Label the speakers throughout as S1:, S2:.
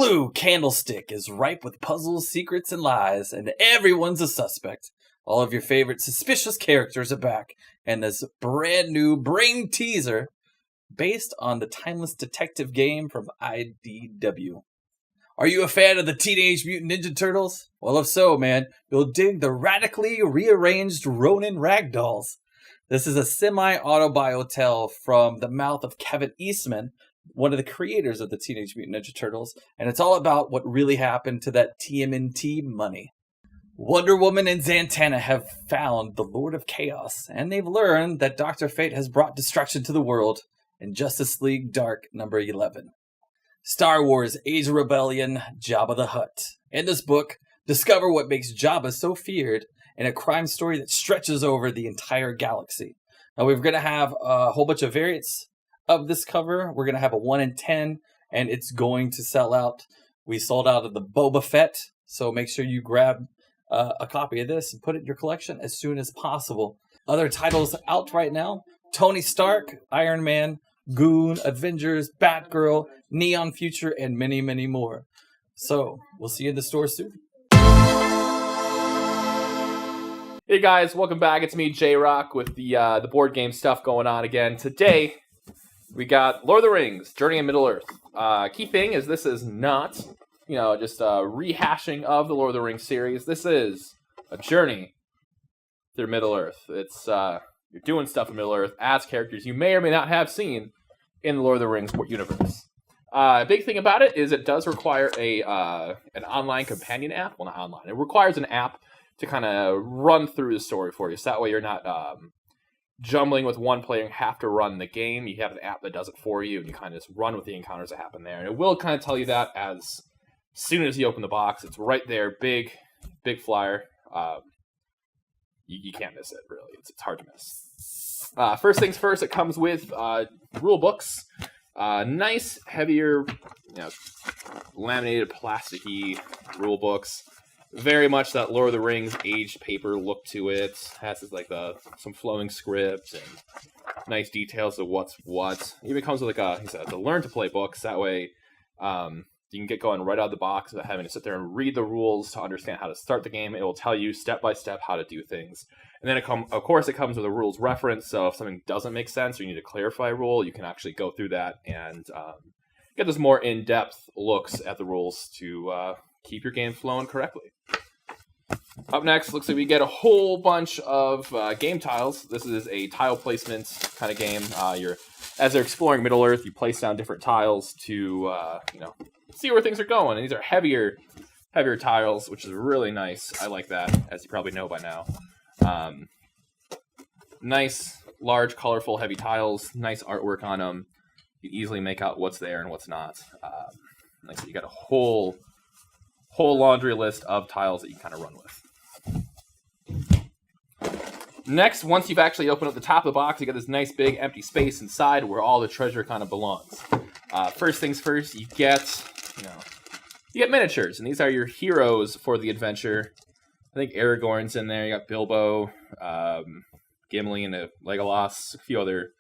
S1: blue candlestick is ripe with puzzles, secrets, and lies, and everyone's a suspect. All of your favorite suspicious characters are back, and this brand new brain teaser based on the timeless detective game from IDW. Are you a fan of the Teenage Mutant Ninja Turtles? Well, if so, man, you'll dig the radically rearranged Ronin Ragdolls. This is a semi-autobio tale from the mouth of Kevin Eastman, one of the creators of the Teenage Mutant Ninja Turtles, and it's all about what really happened to that TMNT money. Wonder Woman and Zatanna have found the Lord of Chaos, and they've learned that Dr. Fate has brought destruction to the world in Justice League Dark number 11. Star Wars Age of Rebellion, Jabba the Hutt. In this book, discover what makes Jabba so feared in a crime story that stretches over the entire galaxy. Now, we're going to have a whole bunch of variants of this cover. We're going to have a 1 in 10, and it's going to sell out. We sold out of the Boba Fett, so make sure you grab a copy of this and put it in your collection as soon as possible. Other titles out right now: Tony Stark, Iron Man, Goon, Avengers, Batgirl, Neon Future, and many, many more. So, we'll see you in the store soon.
S2: Hey guys, welcome back. It's me, J-Rock, with the board game stuff going on again. Today, we got Lord of the Rings, Journey in Middle-earth. Key thing is this is not, just a rehashing of the Lord of the Rings series. This is a journey through Middle-earth. It's, you're doing stuff in Middle-earth as characters you may or may not have seen in the Lord of the Rings universe. Big thing about it is it does require an online companion app. Well, not online. It requires an app to kind of run through the story for you. So that way you're not jumbling with one player and have to run the game. You have an app that does it for you, and you kind of just run with the encounters that happen there. And it will kind of tell you that as soon as you open the box. It's right there, big flyer. You can't miss it, really. It's hard to miss. First things first, it comes with rule books. Nice, heavier, laminated, plasticky rule books. Very much that Lord of the Rings aged paper look to it. Has some flowing scripts and nice details of what's what. Even comes with the learn to play books. That way, you can get going right out of the box without having to sit there and read the rules to understand how to start the game. It will tell you step by step how to do things. And then of course it comes with a rules reference. So if something doesn't make sense or you need to clarify a rule, you can actually go through that and get those more in-depth looks at the rules to keep your game flowing correctly. Up next, looks like we get a whole bunch of game tiles. This is a tile placement kind of game. As they're exploring Middle-earth, you place down different tiles to see where things are going. And these are heavier tiles, which is really nice. I like that, as you probably know by now. Nice, large, colorful, heavy tiles. Nice artwork on them. You can easily make out what's there and what's not. Like I said, you got a whole laundry list of tiles that you kind of run with. Next, once you've actually opened up the top of the box, you got this nice big empty space inside where all the treasure kind of belongs. First things first, you get miniatures, and these are your heroes for the adventure. I think Aragorn's in there. You got Bilbo, Gimli, and Legolas, a few other,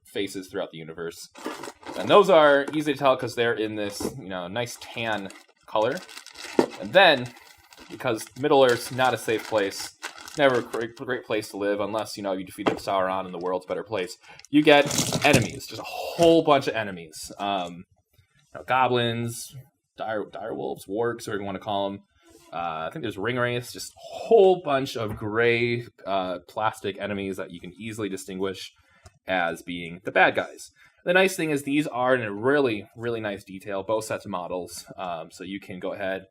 S2: faces throughout the universe. And those are easy to tell because they're in this, nice tan color. And then, because Middle-earth's not a safe place, never a great place to live unless, you defeated Sauron and the world's a better place, you get enemies. Just a whole bunch of enemies. Goblins, direwolves, wargs, whatever you want to call them. I think there's ringwraiths, just a whole bunch of gray plastic enemies that you can easily distinguish as being the bad guys. The nice thing is these are in a really, really nice detail, both sets of models, so you can go ahead,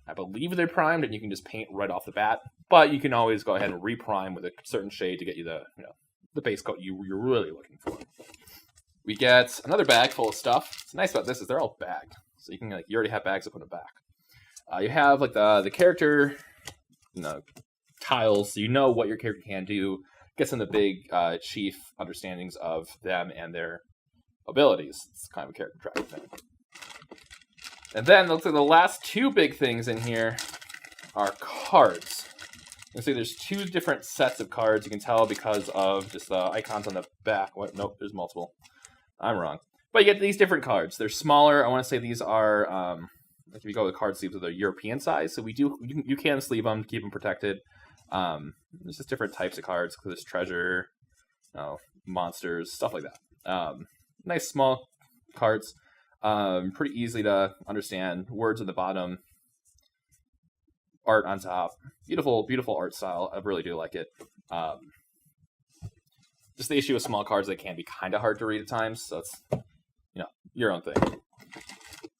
S2: I believe they're primed, and you can just paint right off the bat, but you can always go ahead and reprime with a certain shade to get you the base coat you're really looking for. We get another bag full of stuff. What's nice about this is they're all bagged, so you can you already have bags to put in the back. You have the character tiles, so you know what your character can do. Get some of the big chief understandings of them and their abilities. It's kind of a character tracking thing. And then looks like the last two big things in here are cards. You can see there's two different sets of cards. You can tell because of just the icons on the back. Nope, there's multiple. I'm wrong. But you get these different cards. They're smaller. I want to say these are, like if you go with card sleeves, they're European size. So you can sleeve them to keep them protected. There's just different types of cards. There's treasure, monsters, stuff like that. Nice small cards. Pretty easy to understand. Words at the bottom. Art on top. Beautiful, beautiful art style. I really do like it. Just the issue with small cards, they can be kind of hard to read at times. So it's, your own thing.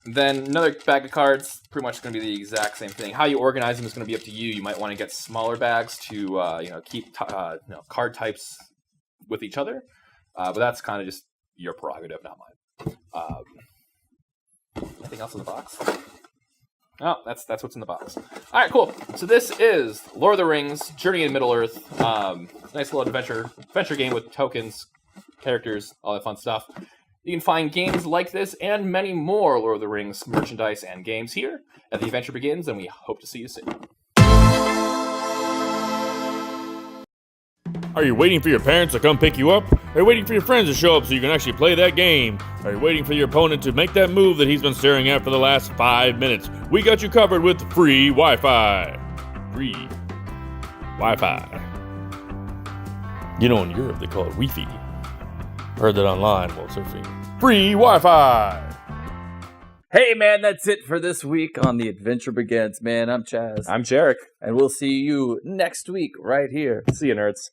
S2: Then another bag of cards, pretty much going to be the exact same thing. How you organize them is going to be up to you. You might want to get smaller bags to, keep card types with each other. But that's kind of just your prerogative, not mine. Anything else in the box? Oh, that's what's in the box. All right, cool. So this is Lord of the Rings: Journey in Middle-earth. Nice little adventure game with tokens, characters, all that fun stuff. You can find games like this and many more Lord of the Rings merchandise and games here at The Adventure Begins, and we hope to see you soon.
S3: Are you waiting for your parents to come pick you up? Are you waiting for your friends to show up so you can actually play that game? Are you waiting for your opponent to make that move that he's been staring at for the last 5 minutes? We got you covered with free Wi-Fi. Free Wi-Fi. You know, in Europe they call it Wi-Fi. Heard that online while surfing. Free Wi-Fi.
S1: Hey, man, that's it for this week on The Adventure Begins. Man, I'm Chaz.
S2: I'm Jarek.
S1: And we'll see you next week right here.
S2: See you, nerds.